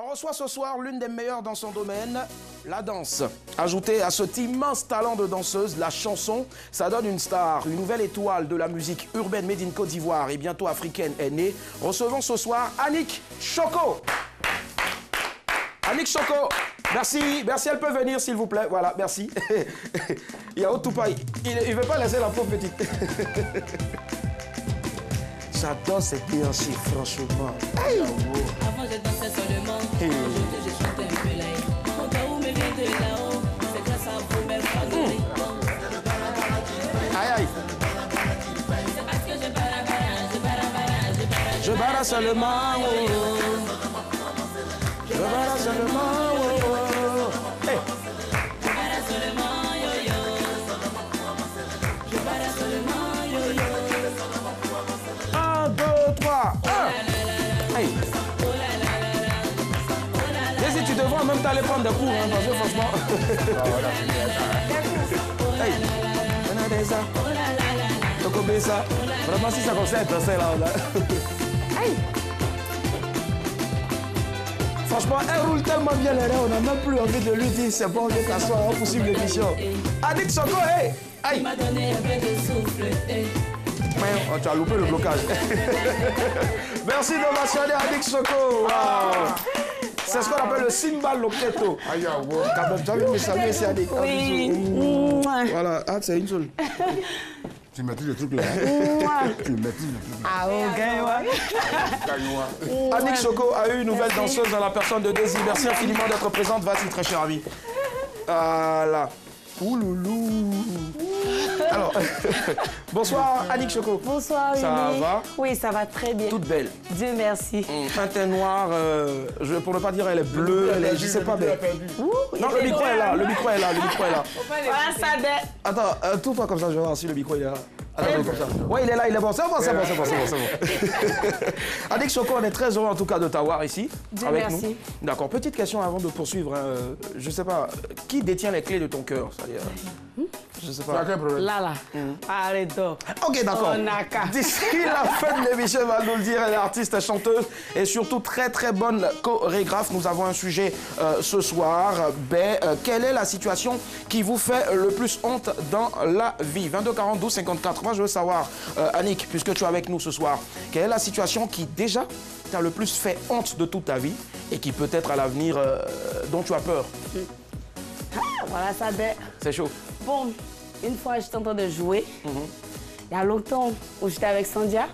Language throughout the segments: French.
On reçoit ce soir l'une des meilleures dans son domaine, la danse. Ajoutée à cet immense talent de danseuse, la chanson, ça donne une star, une nouvelle étoile de la musique urbaine made in Côte d'Ivoire et bientôt africaine est née. Recevons ce soir Annick Choco. Annick Choco, merci, elle peut venir s'il vous plaît, voilà, merci. Il y a tout pas, il ne veut pas laisser la pauvre petite. J'adore cette déhanchée, franchement. Hey. Avant je dansais seulement, aujourd'hui je chantais un peu là. Mon cas où me vient de là-haut, c'est grâce à vous mes frères. Aïe aïe. C'est parce que je barra seulement, je barra seulement, hey. Je barra seulement, yo-yo. Je barra seulement, yo-yo. 1, 2, 3, 1. Hey. Vas-y, tu devrais en même temps aller prendre des cours, hein, parce que franchement. Hey. Ça. Vraiment, si ça concerne danser là. Hey. Franchement, elle roule tellement bien les reins, on n'a même plus envie de lui dire c'est bon, viens t'asseoir, on poursuit l'émission. Annick Choco, hey! Aïe! M'a donné un peu de souffle, Oh, tu as loupé le blocage. Merci de mentionner Annick Choco. Wow. C'est ce qu'on appelle le cymbal loquetto. Aïe, quand même, tu as vu me saluer, c'est Annick. Oui. Voilà, ah, c'est une seule. Tu maîtrises le truc là. Tu maîtrises le truc là. Ah, ok, Annick Choco a eu une nouvelle danseuse dans la personne de Daisy. Merci infiniment d'être présente. Vas-y, très cher ami. Voilà. Ouloulou. Alors, bonsoir Annick Choco. Bonsoir, Ça va? Oui, ça va très bien. Toute belle. Dieu merci. Un teint noir, pour ne pas dire elle est bleue, elle est, je sais pas, mais... Non, le micro est là, le micro est là. Voilà, ça dé... Attends, tourne-toi comme ça, je vais voir si le micro est là. Attends, comme ça. Ouais, il est là, il est bon, c'est bon. Annick Choco, on est très heureux en tout cas de t'avoir ici, Dieu avec merci. nous. D'accord, petite question avant de poursuivre. Je sais pas, qui détient les clés de ton cœur? Je sais pas. Là. Arrête donc. Ok, d'accord. On a qu'à. D'ici la fin de l'émission, elle va nous le dire, elle est artiste, chanteuse et surtout très très bonne chorégraphe. Nous avons un sujet ce soir. Quelle est la situation qui vous fait le plus honte dans la vie? 22 42 54. Moi, je veux savoir, Annick, puisque tu es avec nous ce soir, quelle est la situation qui déjà t'a le plus fait honte de toute ta vie et qui peut-être à l'avenir dont tu as peur? Voilà, ça dé... C'est chaud. Bon, une fois, j'étais en train de jouer. Il y a longtemps, où j'étais avec Sandia.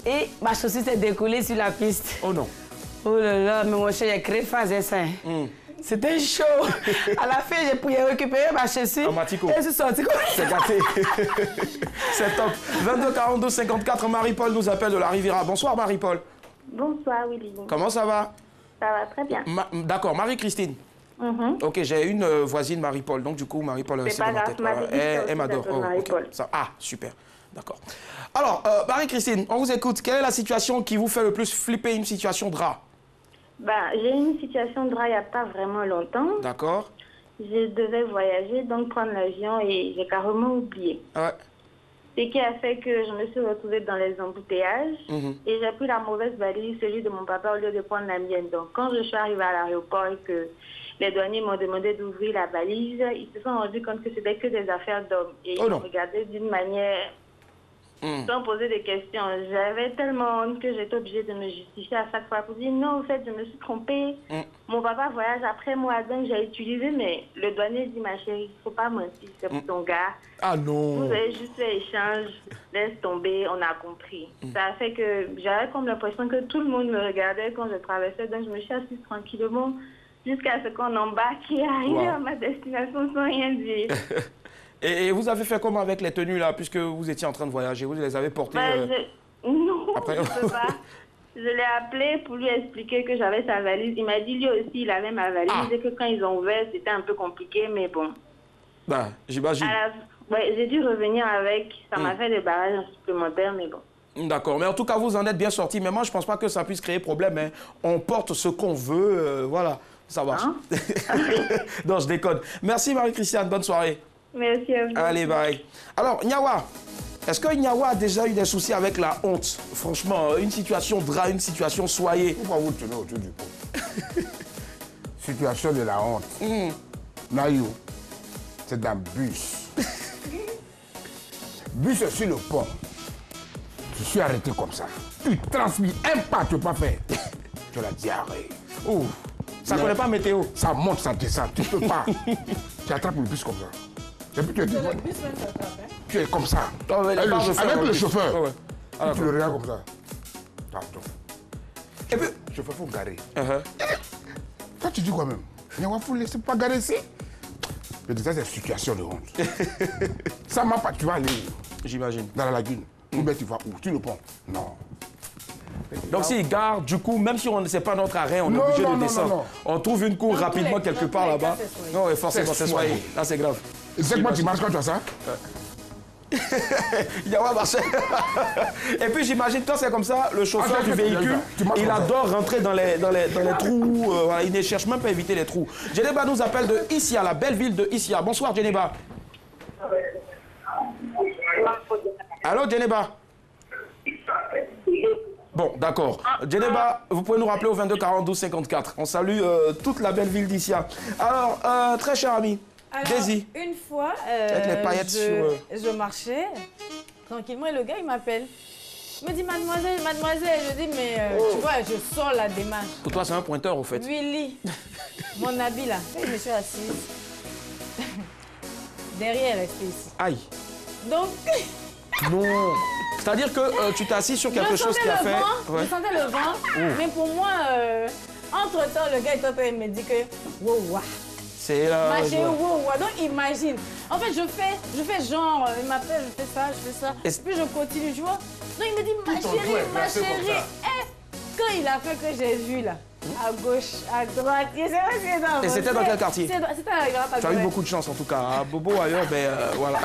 Et ma chaussure s'est décollée sur la piste. Oh non. Oh là là, mais mon cher, j'ai créé phase ça. C'était chaud. À la fin, j'ai pu récupérer ma chaussure. Et je suis sortie comme ça. C'est gâté. C'est top. 22 42 54, Marie-Paul nous appelle de la Riviera. Bonsoir Marie-Paul. Bonsoir Willy. Comment ça va? Ça va très bien. D'accord, Marie-Christine. Ok, j'ai une voisine Marie-Paul, donc du coup Marie-Paul c'est pas grave, elle m'adore. Okay. Ah, super. D'accord. Alors, Marie-Christine, on vous écoute. Quelle est la situation qui vous fait le plus flipper, une situation de rat? J'ai eu une situation de rat il n'y a pas vraiment longtemps. D'accord. Je devais voyager, donc prendre l'avion et j'ai carrément oublié. Ouais. Ce qui a fait que je me suis retrouvée dans les embouteillages et j'ai pris la mauvaise valise, celui de mon papa, au lieu de prendre la mienne. Donc, quand je suis arrivée à l'aéroport et que les douaniers m'ont demandé d'ouvrir la valise, ils se sont rendus compte que c'était que des affaires d'hommes. Et ils m'ont regardé d'une manière sans poser des questions. J'avais tellement honte que j'étais obligée de me justifier à chaque fois pour dire non, en fait, je me suis trompée. Mon papa voyage après moi, donc j'ai utilisé, mais le douanier dit ma chérie, il ne faut pas mentir, c'est pour ton gars. Ah non. Vous avez juste fait échange, laisse tomber, on a compris. Ça a fait que j'avais comme l'impression que tout le monde me regardait quand je traversais, donc je me suis assise tranquillement jusqu'à ce qu'on embarque et arrive à ma destination sans rien dire. Et vous avez fait comment avec les tenues là, puisque vous étiez en train de voyager? Vous les avez portées Non, après... je ne peux pas. Je l'ai appelé pour lui expliquer que j'avais sa valise. Il m'a dit lui aussi, il avait ma valise. Et que quand ils ont ouvert, c'était un peu compliqué, mais bon. J'imagine. J'ai dû revenir avec. Ça m'a fait des barrages supplémentaires, mais bon. D'accord, mais en tout cas, vous en êtes bien sorti. Mais moi, je ne pense pas que ça puisse créer problème. Hein. On porte ce qu'on veut, voilà, ça marche. Non, je déconne. Merci Marie-Christiane, bonne soirée. Merci à vous. Allez, bye. Alors, Nyawa, est-ce que Nyawa a déjà eu des soucis avec la honte? Franchement, une situation de rat, une situation soyée. Pourquoi vous tenez autour du pot? Situation de la honte. Naïo, c'est dans le bus. Bus sur le pont. Je suis arrêté comme ça. Tu transmis un pas, tu ne peux pas faire. Tu as la diarrhée. Ouh. Ça ne connaît pas météo. Ça monte, ça descend. Tu ne peux pas. Tu attrapes le bus comme ça. Et puis tu es, tu es comme ça. Oh, ouais, avec le chauffeur. Oh, ouais. Ah, tu le regardes comme ça. Attends. Et puis, Le chauffeur, il faut garer. uh-huh. Toi, tu dis quoi même? Il ne faut laisser pas garer ici. Je dis ça, c'est une situation de honte. Ça m'a pas. Tu vas aller J'imagine. dans la lagune. Ou bien tu vas où? Sur le pont? Non. Donc s'il gare, du coup, même si on ne sait pas notre arrêt, on est obligé de descendre. On trouve une cour rapidement quelque part là-bas. Non, et forcément, c'est soigné. Là, c'est grave. Et c'est comment tu marches quand tu as ça? Il y a marcher. Et puis j'imagine quand c'est comme ça, le chauffeur du véhicule, il adore rentrer dans les trous. Voilà, il ne cherche même pas à éviter les trous. Djeneba nous appelle de Issia, la belle ville de Issia. Bonsoir Djeneba. Allô Djeneba. Bon, d'accord. Djeneba, vous pouvez nous rappeler au 22 42 54. On salue toute la belle ville d'Issia. Alors, très cher ami, Daisy. Une fois, Avec les paillettes je marchais tranquillement et le gars, il m'appelle. Il me dit, mademoiselle, mademoiselle. Je dis, mais tu vois, je sors la démarche. Pour toi, c'est un pointeur, au fait. Willy, mon habit là. Et je me suis assise. Derrière, resté ici. Aïe. Donc, Non. C'est-à-dire que tu t'es assis sur quelque chose qui a fait... Je sentais le vent, mais pour moi, entre-temps, le gars est en train de me dire que, wow, wow. C'est Ma chérie, wow, wow. Donc imagine. En fait, je fais genre, il m'appelle, je fais ça. Et puis je continue, tu vois. Donc il me dit, ma chérie. Et quand il a fait que j'ai vu là, à gauche, à droite, Et c'était dans quel quartier? C'était à Grand. Tu as eu beaucoup de chance en tout cas. À Bobo ailleurs, ben voilà.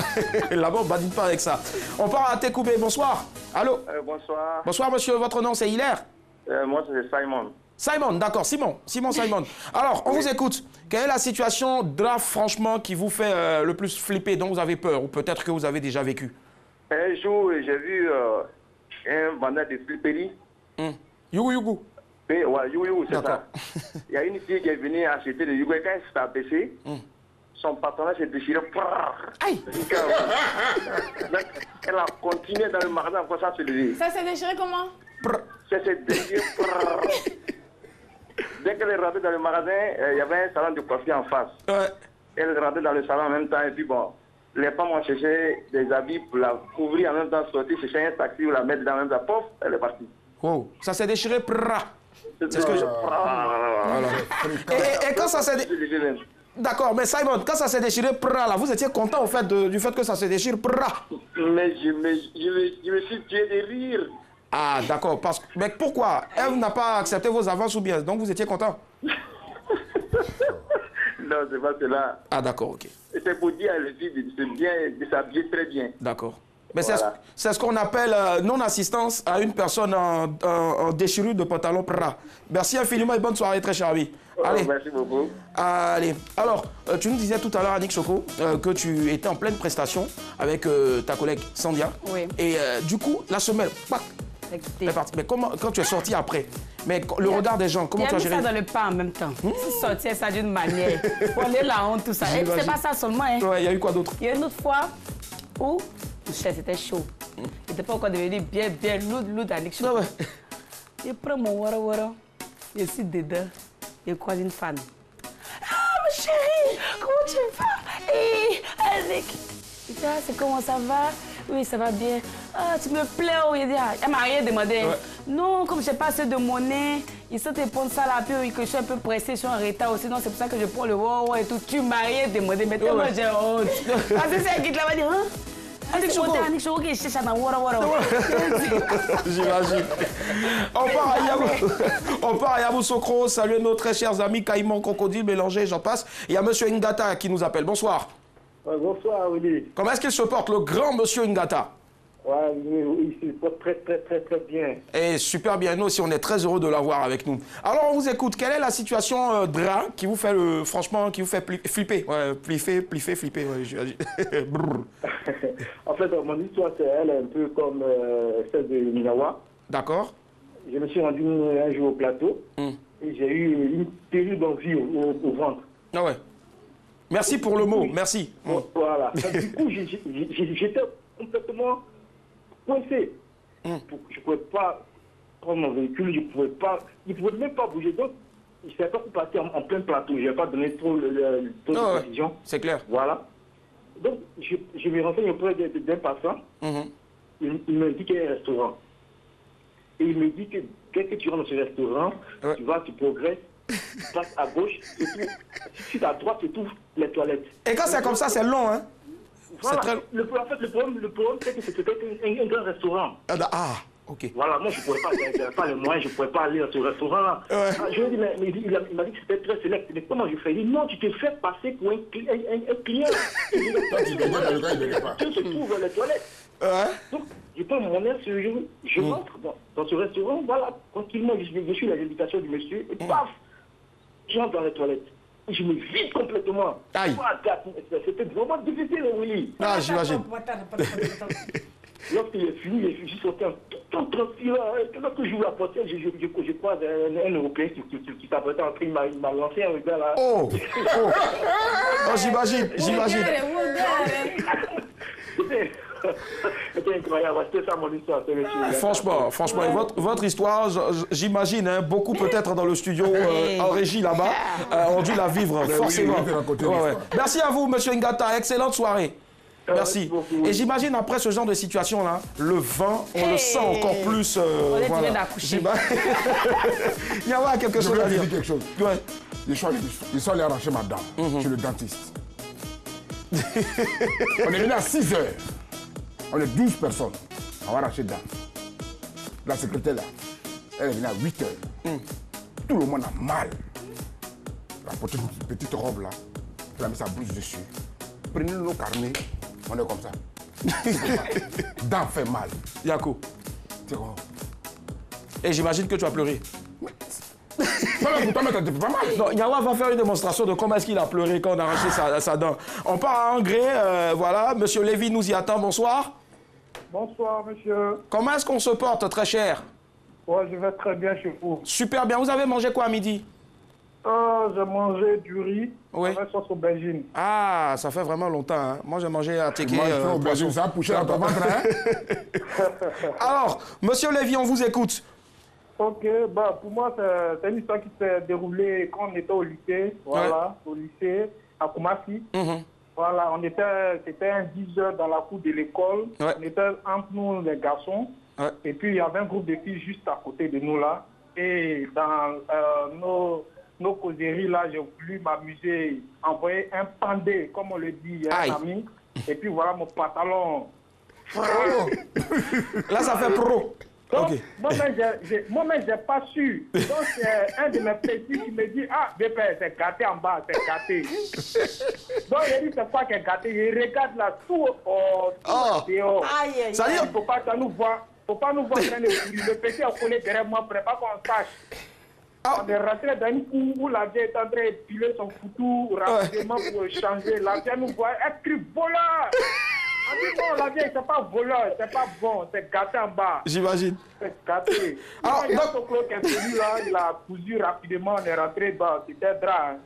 Là-bas, on ne badine pas avec ça. On part à Tekoubé. Bonsoir. Allô? Bonsoir. Bonsoir monsieur, votre nom c'est Hilaire? Moi c'est Simon. Simon, d'accord, Simon. Alors, on vous écoute. Quelle est la situation là, franchement, qui vous fait le plus flipper, dont vous avez peur, ou peut-être que vous avez déjà vécu? Un jour, j'ai vu un vendeur de flipperie. Yougou. Ouais, Yougou, c'est ça. D'accord. Il y a une fille qui est venue acheter le Yougou et quand elle s'est abaissée, son partenaire s'est déchiré. Aïe! Elle a continué dans le magasin pour ça se lever. Ça s'est déchiré comment? Ça s'est déchiré. Dès qu'elle est rentrée dans le magasin, il y avait un salon de coiffure en face. Ouais. Elle est rentrée dans le salon en même temps et puis bon, les femmes ont cherché des habits pour la couvrir en même temps, sortir, chercher un taxi ou la mettre dans le même temps, pof, elle est partie. Oh, ça s'est déchiré. C'est ce que je... Voilà. Et quand ça s'est déchiré... D'accord, mais Simon, quand ça s'est déchiré, là, vous étiez content au fait du fait que ça se déchire, Mais je me suis tué de rire. Ah, d'accord. Mais pourquoi? Elle n'a pas accepté vos avances ou bien? Donc vous étiez content? Non, c'est pas cela. Ah, d'accord, ok. C'est pour dire à la fille de s'habiller très bien. D'accord. Mais voilà. C'est ce qu'on appelle non-assistance à une personne en déchirure de pantalon. Merci infiniment et bonne soirée, très cher ami. Allez. Merci beaucoup. Allez. Alors, tu nous disais tout à l'heure, Annick Choco, que tu étais en pleine prestation avec ta collègue Sandia. Oui. Et du coup, la semelle, pac, est partie. Mais comment, quand tu es sorti après, mais le regard des gens, comment tu as géré? Il y a mis ça dans le pain en même temps. Sortir ça d'une manière. Pour aller la honte, tout ça. Et c'est pas ça seulement. Hein. Ouais, il y a eu quoi d'autre? Il y a une autre fois où le chef était chaud. Il n'était pas encore devenu bien lourd Annick Choco. Ah ouais. Il prend mon wara. Je suis dedans. Il croise une fan. Ah, ma chérie, comment tu vas? Et Annick. Il dit, ah, c'est comment ça va? Oui, ça va bien. Ah, tu me plais. Oh. Il dit, ah, elle m'a rien demandé. Ouais. Non, comme je n'ai pas assez de monnaie, il faut te prendre ça là, puis que je suis un peu pressée, je suis en retard aussi. Donc c'est pour ça que je prends le wow et tout. Tu m'as rien demandé, mais tellement j'ai honte. Parce que c'est elle qui te l'a dit, hein? Annick Choco qui cherche dans wara. J'imagine. On part à Yamoussoukro, saluer nos très chers amis Caïman, Crocodile, Mélangé, j'en passe. Il y a monsieur Ngata qui nous appelle. Bonsoir. Bonsoir, Willy. Comment est-ce qu'il se porte, le grand monsieur Ngata? Oui, il se porte très bien. Et super bien, nous aussi, on est très heureux de l'avoir avec nous. Alors, on vous écoute. Quelle est la situation Dra qui vous fait, franchement, qui vous fait flipper? Ouais, flipper, ouais, En fait, mon histoire, c'est elle, un peu comme celle de Minawa. D'accord. Je me suis rendu un jour au plateau. et j'ai eu une terrible envie au ventre. Ah ouais. Merci pour le mot, merci. Voilà. Du coup, j'étais complètement coincé. Je ne pouvais pas prendre mon véhicule, je ne pouvais même pas bouger. Donc, je ne savais pas où partir en plein plateau. Je ne vais pas donner trop de précision. C'est clair. Voilà. Donc, je me renseigne auprès d'un passant. Il me dit qu'il y a un restaurant. Et il me dit que dès que tu rentres dans ce restaurant, tu progresses, tu passes à gauche, c'est tout. Si tu à droite, c'est tout les toilettes. Et quand c'est comme ça, c'est long, hein? Voilà. En fait, le problème, c'est que c'était un grand restaurant. Ok. Voilà, moi, je ne pouvais pas, j'avais pas les moyens, je ne pouvais pas aller dans ce restaurant-là. Je lui ai dit, mais il m'a dit que c'était très sélect. Mais comment je fais? Il dit, non, tu te fais passer pour un client. Tu te trouves les toilettes. Donc, je prends mon air sur je rentre dans ce restaurant, voilà, tranquillement, je suis les indications du monsieur, et paf, je rentre dans les toilettes. Et je me vide complètement. C'était vraiment difficile, Willy. J'imagine. Lorsqu'il est fini, je suis sorti en tout transpirant. Lorsque j'ouvre la portière, je croise un Européen qui s'apprêtait à entrer, il m'a lancé un regard là. J'imagine. C'était incroyable, c'était ça mon histoire. Franchement, et votre histoire, j'imagine, hein, beaucoup peut-être dans le studio en régie là-bas, ont dû la vivre forcément. Merci à vous, monsieur Ngata, excellente soirée. Merci. Et j'imagine après ce genre de situation-là, le vin, on le sent encore plus. On est voilà. D'accoucher. Il y a quelque chose à dire. Quelque chose. Ouais. Ils sont allés arracher ma dent chez le dentiste. On est venu à 6 heures. On est 12 personnes. On va arracher dents. La secrétaire là, elle est venue à 8 heures. Tout le monde a mal. Elle a porté une petite robe là. Elle a mis sa blouse dessus. Prenez nos carnets. On est comme ça. Dents fait mal. Yako. C'est quoi? Et j'imagine que tu as pleuré. Non, Yawa va faire une démonstration de comment est-ce qu'il a pleuré quand on a arraché sa dent. On part à Angré, voilà. Monsieur Lévy nous y attend. Bonsoir. Bonsoir, monsieur. Comment est-ce qu'on se porte, très cher? Ouais, je vais très bien chez vous. Super bien. Vous avez mangé quoi à midi? J'ai mangé du riz avec sauce aubergine. Ah, ça fait vraiment longtemps. Hein. Moi, j'ai mangé à Téké. Aubergine, ça a poussé dans ton ventre, hein? Alors, monsieur Lévy, on vous écoute. Ok, bah, pour moi, c'est une histoire qui s'est déroulée quand on était au lycée, voilà, au lycée, à Koumassi. Voilà, c'était un 10 heures dans la cour de l'école. On était entre nous, les garçons. Et puis, il y avait un groupe de filles juste à côté de nous, là. Et dans nos causeries, là, j'ai voulu m'amuser, envoyer un pandé, comme on le dit, un ami. Et puis, voilà mon pantalon. Là, ça fait pro. Donc, moi-même, j'ai pas su. Donc, c'est un de mes petits qui me dit, ah, bébé, c'est gâté en bas, c'est gâté. Donc, il dit, c'est quoi qui est gâté? Il regarde là, tout dehors. Ça dit, faut pas nous voir en train de courir. Le petit a collé derrière moi, prépare qu'on sache. On est rentré dans une cour où la vieille est en train de piler son couteau rapidement pour changer. La vieille nous voit, elle crie voleur! On dit non, la vieille, c'est pas voleur, c'est pas bon, c'est gâté en bas. J'imagine. C'est gâté. Alors, il y a son cloque qui est venu là, il a cousu rapidement, on est rentré bas. C'était drap,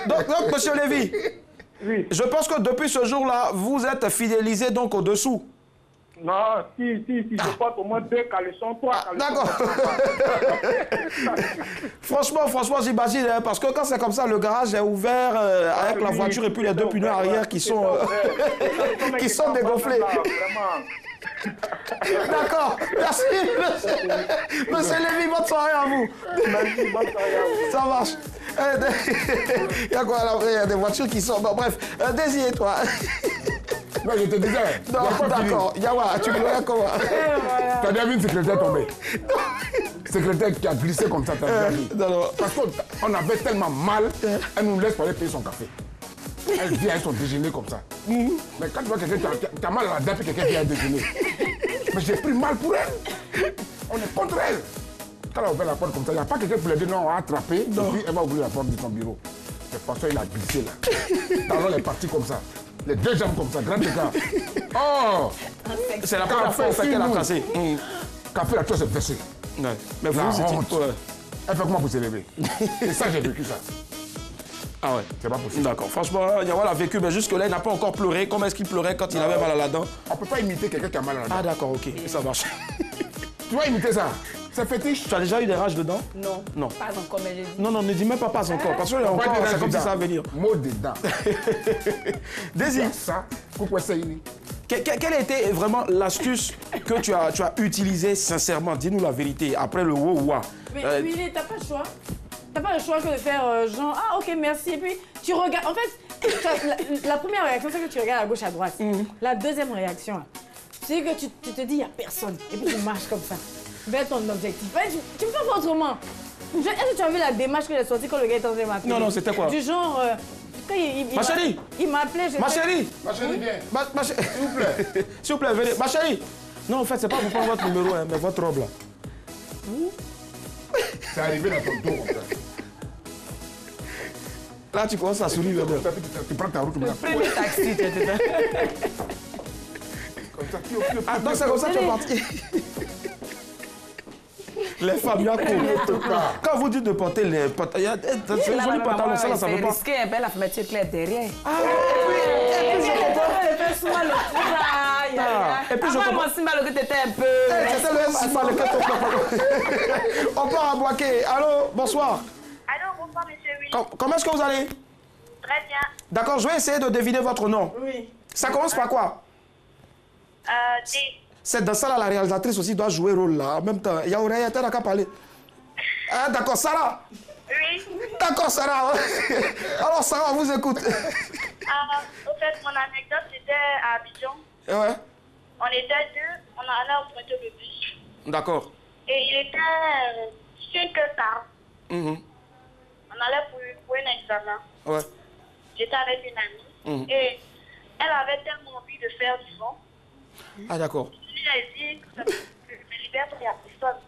donc, monsieur Lévy, je pense que depuis ce jour-là, vous êtes fidélisé donc au-dessous. Non, si, je porte au moins 2 caleçons, 3 caleçons. D'accord. franchement, j'imagine, hein, parce que quand c'est comme ça, le garage est ouvert avec la voiture et puis les 2 pneus arrière qui sont, qui sont dégonflés. D'accord, merci, monsieur Lévy, bonne soirée à vous. Merci, bonne soirée à vous. Ça marche. Il y a quoi là? Il y a des voitures qui sont... Bon, bref, Désiré, toi. Non, je te disais. Non, d'accord. Yawa, tu pleurais comment? T'as déjà vu une secrétaire tomber? Secrétaire qui a glissé comme ça, t'as déjà vu? Non. Parce qu'on avait tellement mal, elle nous laisse pour aller payer son café. Elle vient avec son déjeuner comme ça. Mais quand tu vois quelqu'un, tu as mal à la dent et quelqu'un vient à déjeuner. Mais j'ai pris mal pour elle. On est contre elle. Quand elle a ouvert la porte comme ça, il n'y a pas quelqu'un pour lui dire non, on va attraper. Et puis elle va ouvrir la porte de son bureau. C'est parce qu'il a glissé là. Alors elle est partie comme ça. Les 2 jambes comme ça, grand écart. Oh! C'est la première fois qu'elle a tracé. Café, la chose est versée. Mais vous, Elle fait comment pour s'élever? Et ça, j'ai vécu ça. Ah ouais. C'est pas possible. D'accord. Franchement, Yawal a vécu, mais jusque-là, il n'a pas encore pleuré. Comment est-ce qu'il pleurait quand il avait mal à la dent? On peut pas imiter quelqu'un qui a mal à la dent. Ah d'accord, ok. Ça marche. Tu vas imiter ça? C'est fétiche? Tu as déjà eu des rages dedans? Non. Non. Pas encore, mais j'ai dit. Non, ne dis même pas encore. Parce que encore, c'est comme si ça va venir. Mot dedans. Désir. Ça, pourquoi ça y est? Quelle a été vraiment l'astuce que tu as utilisée sincèrement? Dis-nous la vérité, après le wow-wow. Mais Willy, t'as pas le choix. T'as pas le choix que de faire genre, ah ok, merci. Et puis tu regardes. En fait, la première réaction, c'est que tu regardes à gauche, à droite. La deuxième réaction, c'est que tu te dis, il n'y a personne. Et puis tu marches comme ça, vers ton objectif. Tu peux pas faire autrement. Est-ce que tu as vu la démarche que j'ai sortie quand le gars est en train de m'appeler? Non, c'était quoi? Du genre. Quand ma chérie! Il m'appelait, ma chérie! Ma chérie, viens. S'il vous plaît. S'il vous plaît, venez. Ma chérie! Non, en fait, c'est pas pour prendre votre numéro, hein, mais votre robe là. C'est arrivé dans ton dos comme ça. Là, tu commences à sourire. Tu prends ta route comme ça. Premier taxi, tu étais là. Comme ça, Ah, donc c'est comme ça que tu es parti. Les femmes, il y a quoi? Quand vous dites de porter les pantalons, il y a des jolis pantalons, ça ne veut pas. Risqué un peu la fermeture claire derrière. Ah, et puis je comprends. Elle fait souvent le coup. Et puis je comprends. Moi, si mal que t'étais un peu. C'était le simal que on part à Boaké. Allô, bonsoir. Allô, bonsoir, monsieur Willy. Comment est-ce que vous allez? Très bien. D'accord, je vais essayer de deviner votre nom. Oui. Ça commence par quoi? D. C'est dans ça là, la réalisatrice aussi doit jouer rôle là. En même temps, il y a Aurélia qui a parlé. Ah, d'accord, Sarah. Oui. D'accord, Sarah. Alors, Sarah, on vous écoute. Au fait, mon anecdote, c'était à Abidjan. Ouais. On était deux, on allait emprunter le bus. D'accord. Et il était 5 heures tard. On allait pour un examen. Ouais. J'étais avec une amie. Et elle avait tellement envie de faire du son. Ah, d'accord. Je lui ai dit que je me libère pour la personne.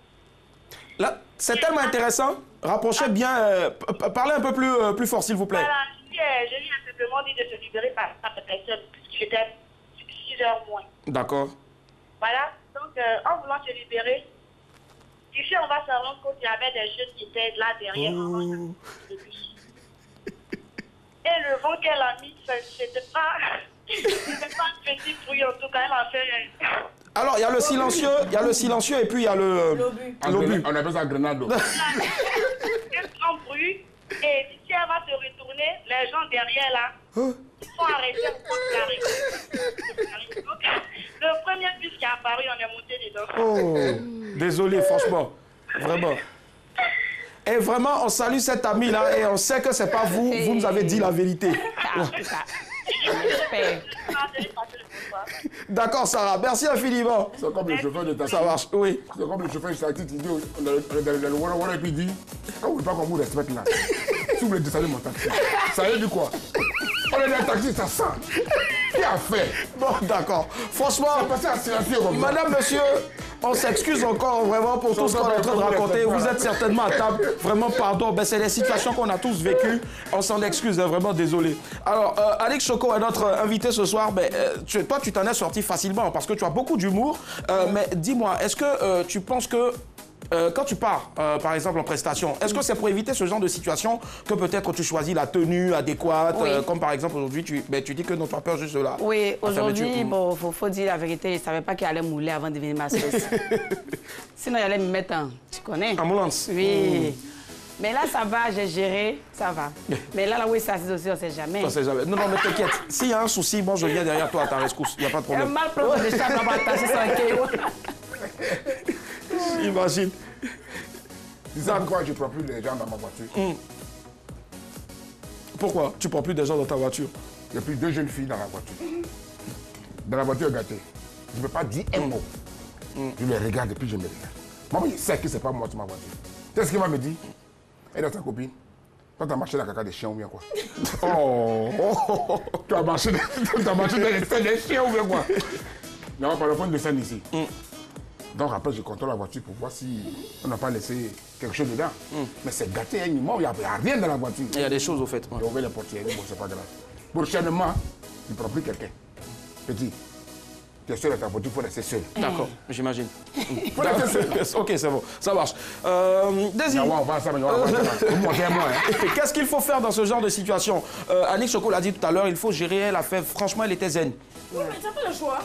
Là, c'est tellement intéressant. Rapprochez bien. Parlez un peu plus fort, s'il vous plaît. Voilà, je lui ai simplement dit de se libérer par la personne, puisque j'étais 6 heures moins. D'accord. Voilà, donc en voulant se libérer, ici on va se rendre compte qu'il y avait des jeunes qui étaient là derrière le bus. Et le vent qu'elle a mis, c'était pas un petit bruit, en tout cas, elle a fait... Alors, il y a le silencieux, et puis il y a l'obus. On appelle ça grenade. Un grand bruit, et si elle va se retourner, les gens derrière là, sont arrêtés au point de l'arrêt. Donc, le premier bus qui est apparu, on est monté dedans. Oh, désolé, franchement. Vraiment. Et vraiment, on salue cette amie-là et on sait que c'est pas vous. Vous nous avez dit la vérité. D'accord, Sarah. Merci infiniment. C'est comme le chauffeur de taxi. Ça marche, oui. C'est comme le chauffeur de taxi qui dit, on a le voilà et puis il dit, quand vous ne voulez pas qu'on vous respecte là, si vous voulez descendre mon taxi, ça veut dire quoi? On est dans le taxi, ça sent. Qui a fait? Bon, d'accord. Franchement, passé à silencieux comme ça. madame, monsieur, on s'excuse encore vraiment pour tout ce qu'on est en train de raconter. Vous êtes certainement à table. Vraiment, pardon. Ben, c'est des situations qu'on a tous vécues. On s'en excuse, hein, vraiment désolé. Alors, Alex Choco est notre invité ce soir. Ben, toi, tu t'en es sorti facilement parce que tu as beaucoup d'humour. Mais dis-moi, est-ce que tu penses que quand tu pars, par exemple, en prestation, est-ce que c'est pour éviter ce genre de situation que peut-être tu choisis la tenue adéquate, comme par exemple aujourd'hui, tu dis que non, tu as peur juste là? Oui, aujourd'hui, bon, faut dire la vérité, je ne savais pas qu'il allait mouler avant de venir masseuse. Sinon, il allait me mettre en... Tu connais? Ambulance. Oui. Mais là, ça va, j'ai géré, ça va. Mais là, où il s'assise aussi, on ne sait jamais. On sait jamais. Non, mais t'inquiète. S'il y a un souci, moi, je viens derrière toi à ta rescousse. Il n'y a pas de problème. Un mal propre de chat, on va attacher son kéo. Imagine. Tu sais pourquoi je ne prends plus les gens dans ma voiture? Pourquoi tu ne prends plus des gens dans ta voiture? Il y a plus 2 jeunes filles dans la voiture. Dans la voiture gâtée. Je ne peux pas dire un mot. Je les regarde et puis je me regarde. Maman, je sais que ce n'est pas moi sur ma voiture. Tu sais ce qu'il va me dire? Elle est ta copine. Toi, tu as marché dans la caca des chiens ou bien quoi? Tu as marché dans les chiens ou bien quoi? Non, on va prendre de scène ici. Donc après, je contrôle la voiture pour voir si on n'a pas laissé quelque chose dedans. Mais c'est gâté, il n'y a rien dans la voiture. Il y a des choses au fait. J'ai ouvert les portières, bon, c'est pas grave. Prochainement, je ne prends plus quelqu'un. Petit, tu es seul à ta voiture, il faut rester seul. D'accord, j'imagine. Faut rester seul. Ok, c'est bon, ça marche. Désir. Qu'est-ce qu'il faut faire dans ce genre de situation? Annick Choco l'a dit tout à l'heure, il faut gérer. Elle a fait, franchement, elle était zen. Oui, mais tu n'as pas le choix.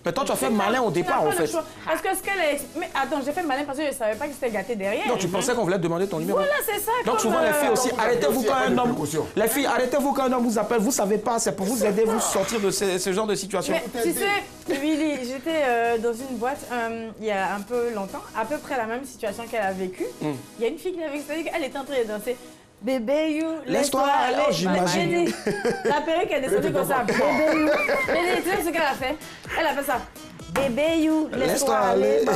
Mais toi, tu as fait malin au départ, en fait. Parce que ce qu'elle est... Mais attends, j'ai fait malin parce que je ne savais pas que c'était gâté derrière. Non, tu pensais qu'on voulait te demander ton numéro. Voilà, c'est ça. Donc souvent, les filles aussi, arrêtez-vous quand un homme... Les filles, arrêtez-vous quand un homme vous appelle. Vous ne savez pas, c'est pour vous aider, vous sortir de ce genre de situation. Mais tu sais, Willy, j'étais dans une boîte il y a un peu longtemps, à peu près la même situation qu'elle a vécue. Il y a une fille qui avait expliqué qu'elle était en train de danser. Bébé you, laisse-toi aller. Oh, j'imagine. La perruque est descendue comme ça. Bébé you. Mais tu sais ce qu'elle a fait? Elle a fait ça. Bébé you, laisse-toi aller. Ce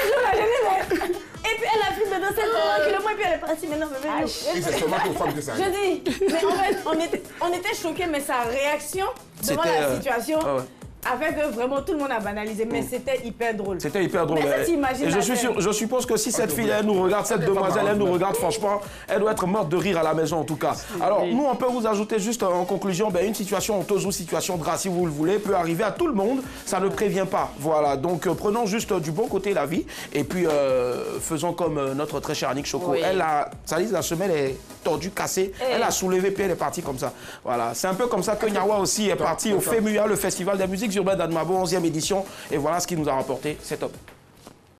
jour-là, j'ai dit, et puis elle a pris de danser tranquillement et puis elle est partie maintenant. Bébé you. C'est seulement pour femmes que ça. Je dis, mais en fait, on était choqués, mais sa réaction devant la situation. A fait que vraiment tout le monde a banalisé, mais c'était hyper drôle. C'était hyper drôle. Et je suppose que si cette fille, elle nous regarde, cette demoiselle, elle nous regarde, franchement, elle doit être morte de rire à la maison en tout cas. Alors, nous, on peut vous ajouter juste en conclusion, une situation honteuse ou situation grave, si vous le voulez, peut arriver à tout le monde. Ça ne prévient pas. Voilà, donc prenons juste du bon côté la vie et puis faisons comme notre très chère Annick Choco. Elle a, ça dit, la semelle est tordue, cassée. Elle a soulevé, puis elle est partie comme ça. Voilà, c'est un peu comme ça que Nyawa aussi est parti au FEMUA, le Festival des musiques urbaines d'Admabo, 11e édition. Et voilà ce qu'il nous a rapporté. C'est top.